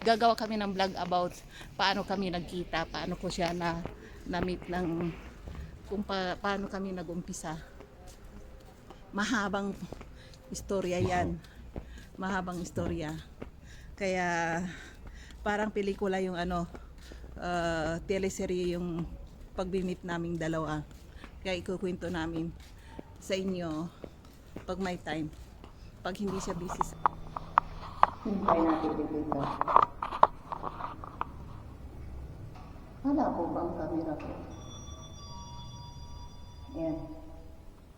Gagawa kami ng vlog about paano kami nagkita, paano ko siya na-meet ng kung paano kami nag-umpisa. Mahabang istorya yan. Mahabang istorya. Kaya parang pelikula yung teleserye yung pag-meet naming dalawa. Kaya ikukwento namin sa inyo pag may time. Pag hindi siya busy. Hintay natin dito. Wala po ba ang camera ko? Ayan.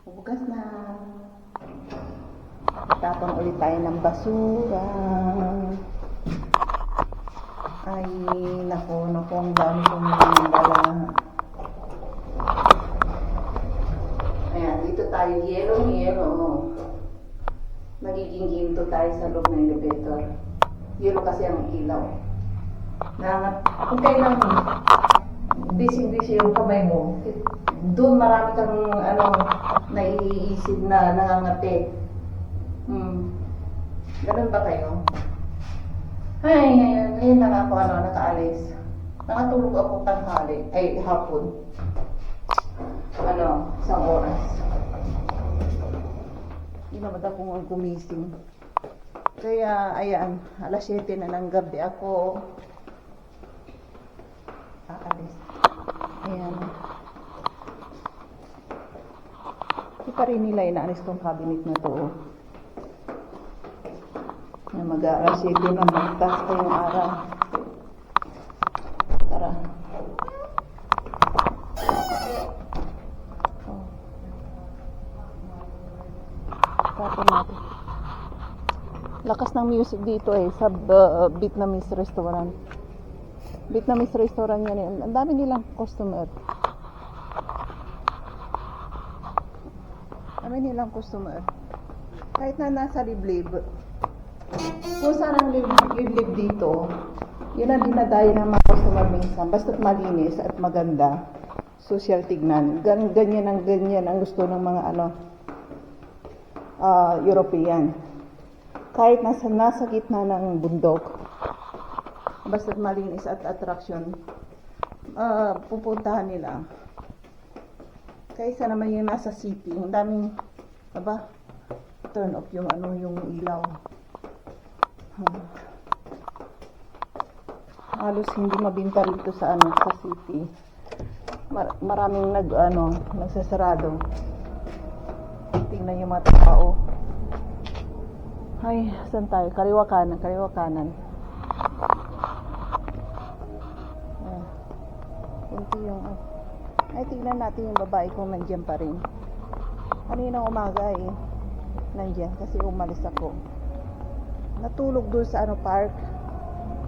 Bukas na. Tapon ulit tayo ng basura. Ay, naku, ang dami kong dala. Ayan, dito tayo. Yelo. Magiging ginto tayo sa loob ng elevator. Yelo kasi ang ilaw. Kung kailan busy yung kamay mo, doon marami kang naiisip na nangangati. Ganun ba kayo? Ay, ngayon lang ako nakaalis. Nakatulog ako tanghali, hapon. Isang oras. Hindi naman akong gumising. Kaya, ayan, alas 7 na ng gabi ako aalis. Ayan. Hindi pa rin nila inaalis tong cabinet na to. Na mag-aalas 7 na magtas pa yung araw. Tara. Tapos natin. Lakas ng music dito sa Vietnamese restaurant. Vietnamese restaurant yan eh. Ang dami nilang customer. Kahit na nasa liblib. Kung saan ang liblib dito, yun ang dinadayo ng mga customer minsan. Basta't malinis at maganda. Social tignan. Ganyan ang gusto ng mga European. Kahit nasa gitna ng bundok, basta't malinis at attraction, pupuntahan nila. Kaysa naman yung nasa city, ang daming turn off yung ilaw. Halos hindi mabinta rito sa city. Maraming nagsasarado. Tingnan yung mga tao. Ay, saan tayo? Kaliwa kanan. Kunti yung ay, tignan natin yung babae kung nandiyan pa rin. Kaninang umaga nandiyan kasi umalis ako. Natulog doon sa park.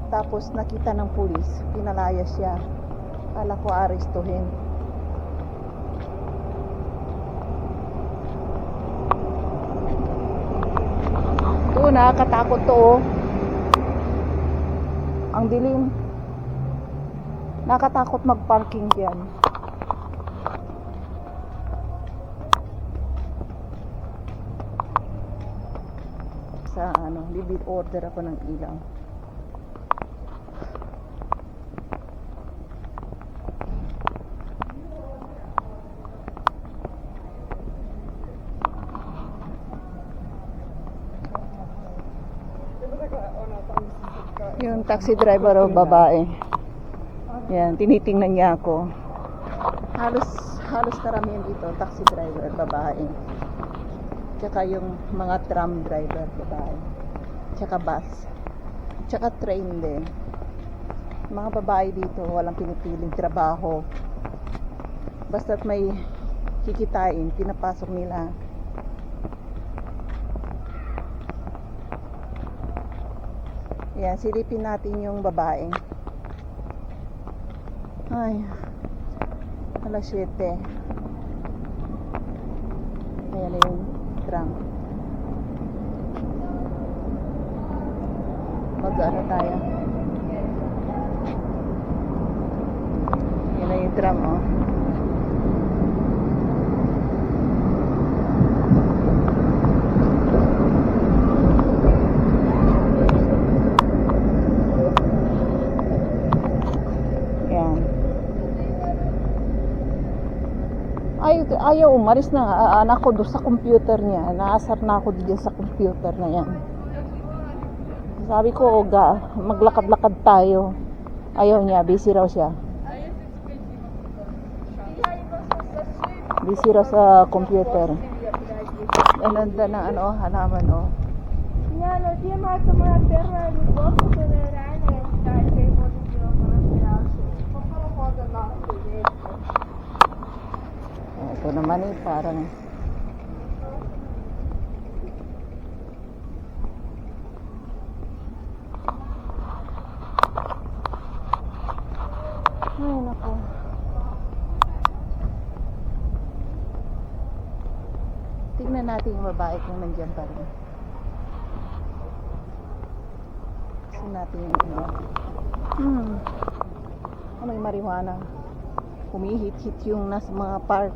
Tapos nakita ng pulis. Pinalaya siya. Kala ko arestuhin. Ito, nakakatakot to. Ang dilim. Nakakatakot mag-parking diyan. Sa bibili order ako ng ilaw. Yung taxi driver o babae. Yan, tinitingnan niya ako. Halos karamihan dito, taxi driver, babae. Tsaka yung mga tram driver, babae. Tsaka bus. Tsaka train din. Mga babae dito, walang pinipiling trabaho. Basta't may kikitain, pinapasok nila. Yan, silipin natin yung babae. Ay, alas 7. Ayan na yung tram. Mag-ano tayo? Yan na yung tram, Ayaw umalis na anak ko doon sa computer niya. Naasar na ako diyan sa computer na yan. Sabi ko, maglakad-lakad tayo. Ayaw niya, busy raw siya. Busy raw sa computer. Ganda ng halaman Signalo, ti è morto una terra di bosco con le rane e stai positivo con la spiaggia. Papà po dell'acqua dentro. Ito naman parang ay nako. Tingnan natin yung babae kung nandiyan pa rin. Tingnan natin yung may marijuana. Humihit-hit yung nasa mga park.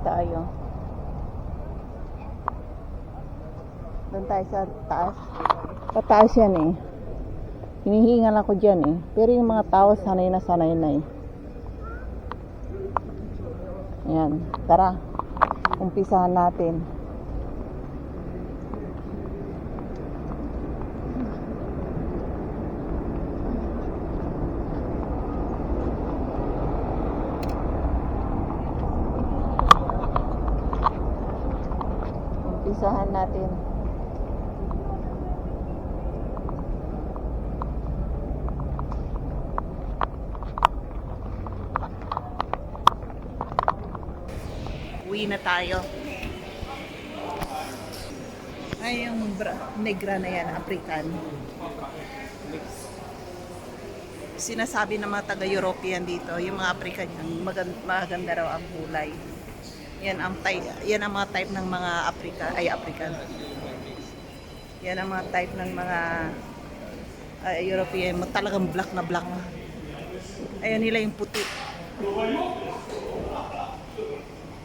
Tayo. Doon tayo sa taas. Sa taas yan eh. Hinihingal ako dyan eh. Pero yung mga tao sanay na eh. Ayan. Tara. Umpisahan natin. Umpisahan natin. Uwi na tayo. Ay, yung negra na yan, African. Sinasabi ng mga taga-European dito, yung mga African yan, maganda raw ang kulay. Yan ang mga type ng mga African. Yan ang mga type ng mga European, talagang black na black. Ayaw nila yung puti.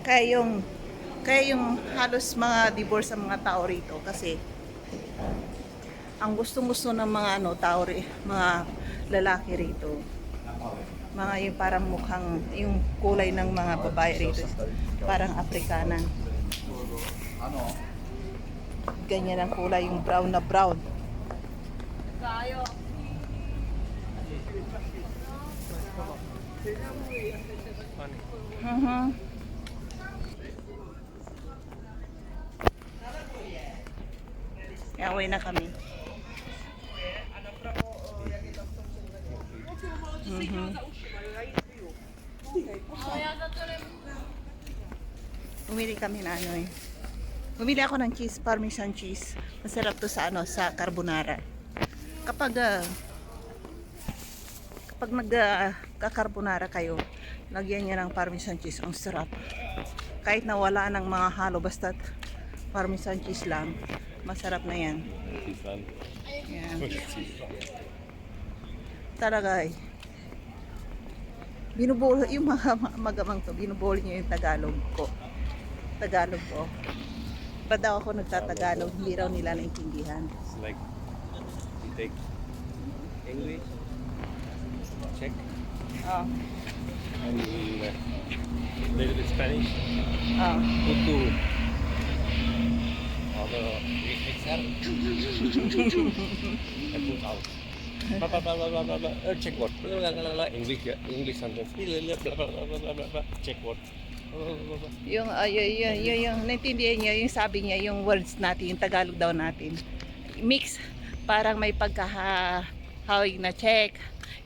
Kaya yung halos mga divorce sa mga tao rito kasi ang gustong-gusto ng mga tao mga lalaki rito. Mga yung parang mukhang yung kulay ng mga babae rito parang Afrikanan. Ganyan ang kulay, yung brown na brown. Kaya uwi na kami. Umili kami na Bumili ako ng cheese, parmesan cheese. Masarap to sa sa carbonara. Kapag nagka-carbonara kayo, lagyan niya ng parmesan cheese, ang sarap. Kahit na wala ng mga halo, basta parmesan cheese lang, masarap na yan. Yan. Talaga binubuhol yung mga magamang to, binubuhol niya yung Tagalog ko. Ba't daw ako nagtatagalog, hindi raw nila naintindihan. It's like you take English, Czech, and little bit Spanish, put to other XR, and put out. Czech word, English sentence, Czech word. Yung naintindihan niya, yung sabi niya, yung words natin, yung Tagalog daw natin. Mix, parang may pagkahawig na Czech,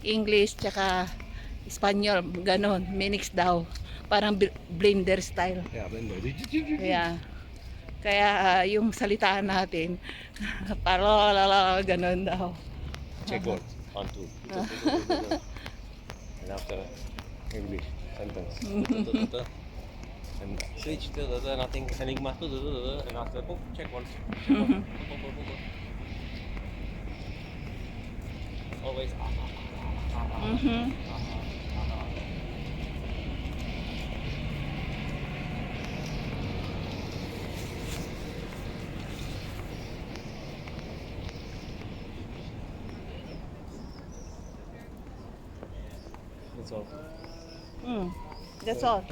English, tsaka Espanyol, ganon, minix daw. Parang blender style. Yeah, blender. Kaya yung salitaan natin, parang ganon daw. Czech word, 1, 2. And after English sentence. And switch to the nothing. Enigma to the and after book check one. Check one. Always. Mhm. That's all. That's all.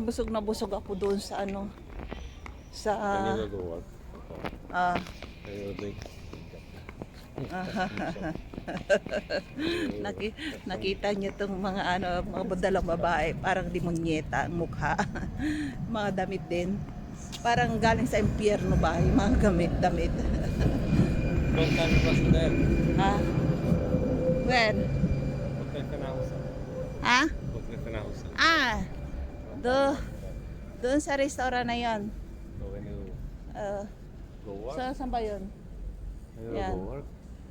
Busog na busog ako doon sa ano. Sa Can you go work? ah Can you drink? nakita niyo tong mga ano, mga badalang babae, parang demonyeta ang mukha. Mga damit din. Parang galing sa impyerno ba, yung mga damit. Long time was there. Ha? When? Hotel Canausa. Ha? Hotel Canausa. Doon sa restaurant na yon. So when you go work, Saan ba yun? when you Yeah. go work,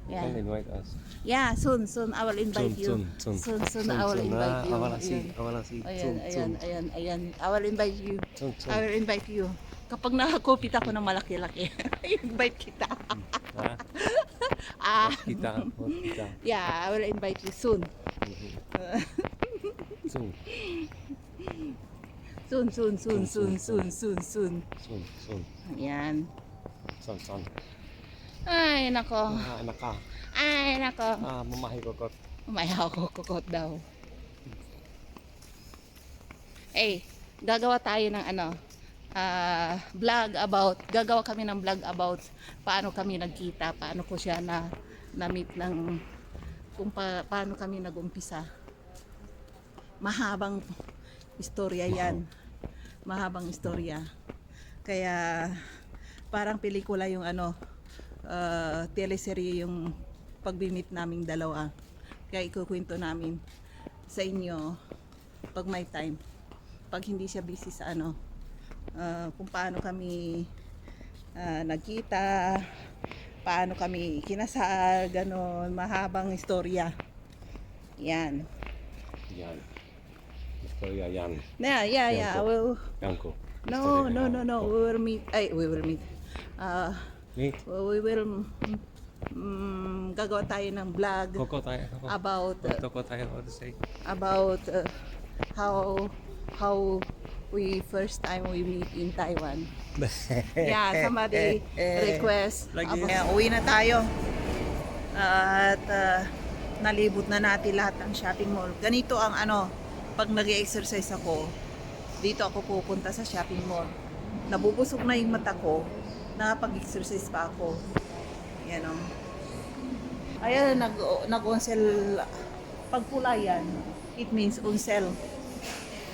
you Yeah. can invite us. Yeah, soon I will invite you. Soon I will invite you. I wanna see. Ayun. I wanna see. Ayan. I will invite you. Soon. I will invite you. Kapag nakakupit ako ng malaki-laki, invite kita. Ha? Kita. Yeah, I will invite you soon. Soon. Soon. Ayan. Soon. Ay, nako. Anak ka. Ay, nako. Mamahay kokot. May ako kukot daw. Eh, gagawa tayo ng ano, gagawa kami ng vlog about paano kami nagkita, paano ko siya na-meet ng, kung paano kami nag-umpisa. Mahabang istorya yan. Mahabang istorya. Kaya, parang pelikula yung ano, teleserye yung pag-meet naming dalawa. Kaya ikukwento namin sa inyo pag may time. Pag hindi siya busy sa ano, kung paano kami nagkita, paano kami kinasal, ganon, mahabang istorya. Yan. Istorya yan. Yeah. Yanko. No. We will meet. Meet. We will gagawa tayo ng vlog Koko tayo. about Koko tayo. What to say? about how we first time we meet in Taiwan. Yeah, somebody request. Uwi na tayo. At nalibot na natin lahat ng shopping mall. Ganito ang ano, pag nag-exercise ako, dito ako pupunta sa shopping mall. Nabubusog na yung mata ko, nakapag-exercise pa ako. Yan o. Ayan, nag-on sale. Pag pula yan, it means on sale.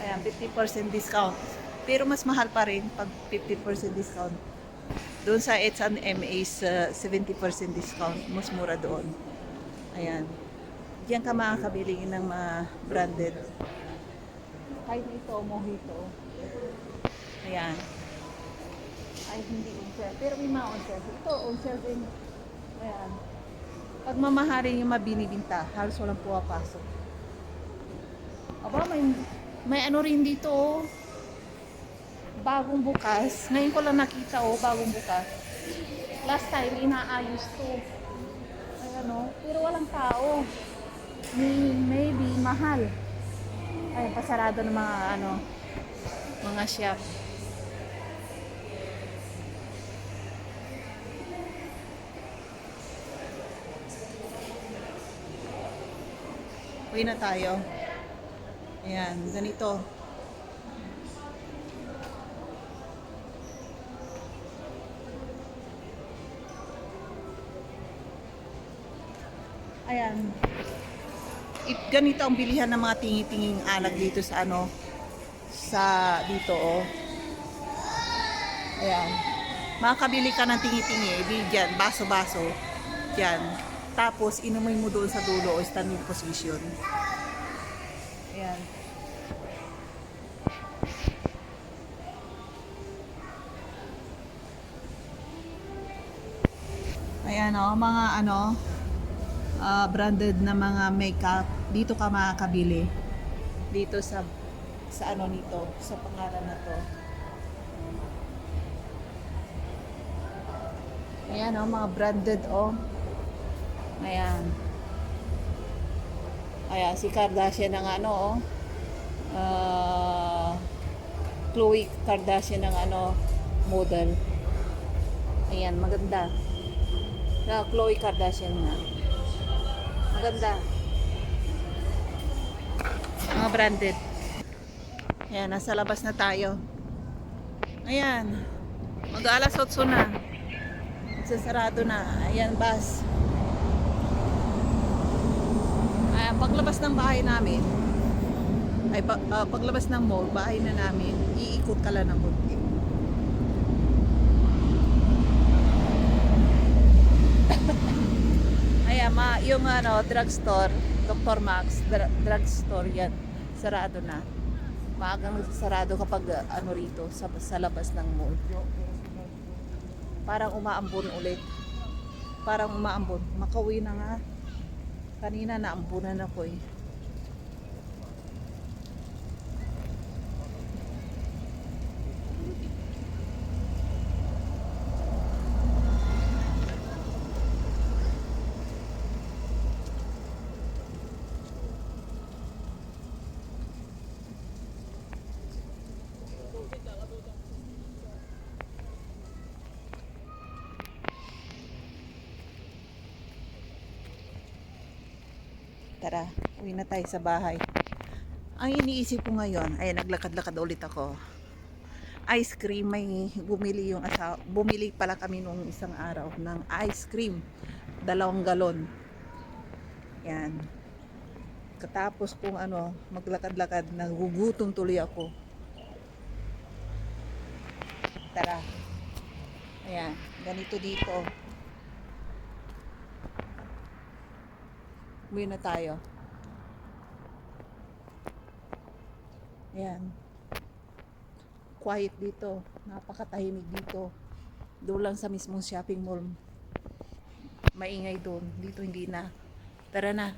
Ayan, 50% discount. Pero mas mahal pa rin pag 50% discount. Doon sa H&M is 70% discount. Mas mura doon. Ayan. Diyan ka makakabili ng mga branded. Kahit ito, mojito. Ayan. Ay, hindi on sale. Pero may mga on sale. Ito, on sale din. Ayan. Pag mamahalin yung mabinibinta, halos walang pumapasok. Aba, may ano rin dito, oh. Bagong bukas. Ngayon ko lang nakita, oh, bagong bukas. Last time, inaayos to. Ayan, oh. Pero walang tao. Maybe mahal. Ay, pasarado ng mga ano, mga shop. Uwi na tayo. Ayan, ganito. Ayan. Ganito ang bilihan ng mga tingi-tinging alag dito sa ano, sa dito, oh. Ayan. Makakabili ka ng tingi-tingi, di dyan, baso-baso. Dyan. Tapos, inumin mo doon sa dulo o standing position. Ayan. Ayan, oh, mga ano, branded na mga makeup. Dito ka makakabili. Dito sa ano nito, sa pangalan na to. Ayan oh, mga branded oh. Ayan. Ayan, si Kardashian ng ano oh. Khloe Kardashian ng ano, model. Ayan, maganda. Khloe Kardashian na. Maganda. Mga branded. Ayan, nasa labas na tayo. Ayan. Mag-alas 8 na. Sasarado na. Ayan, bus. Ayan, paglabas ng bahay namin, ay paglabas ng mall, bahay na namin, iikot ka lang ng konti. Ayan, yung ano, drugstore, Dr. Max, drugstore yan, sarado na. Maagang sarado kapag ano rito, sa labas ng mall. Parang umaambon ulit. Parang umaambon. Makauwi na nga. Kanina naambunan ako eh. Tara, uwi na tayo sa bahay. Ang iniisip ko ngayon, ay naglakad-lakad ulit ako. Ice cream, may bumili yung asawa. Bumili pala kami nung isang araw ng ice cream. 2 galon. Yan. Katapos kung ano, maglakad-lakad, nagugutom tuloy ako. Tara. Ayan, ganito dito. Uwi na tayo. Ayan. Quiet dito. Napakatahimik dito. Doon lang sa mismong shopping mall. Maingay doon. Dito hindi na. Tara na.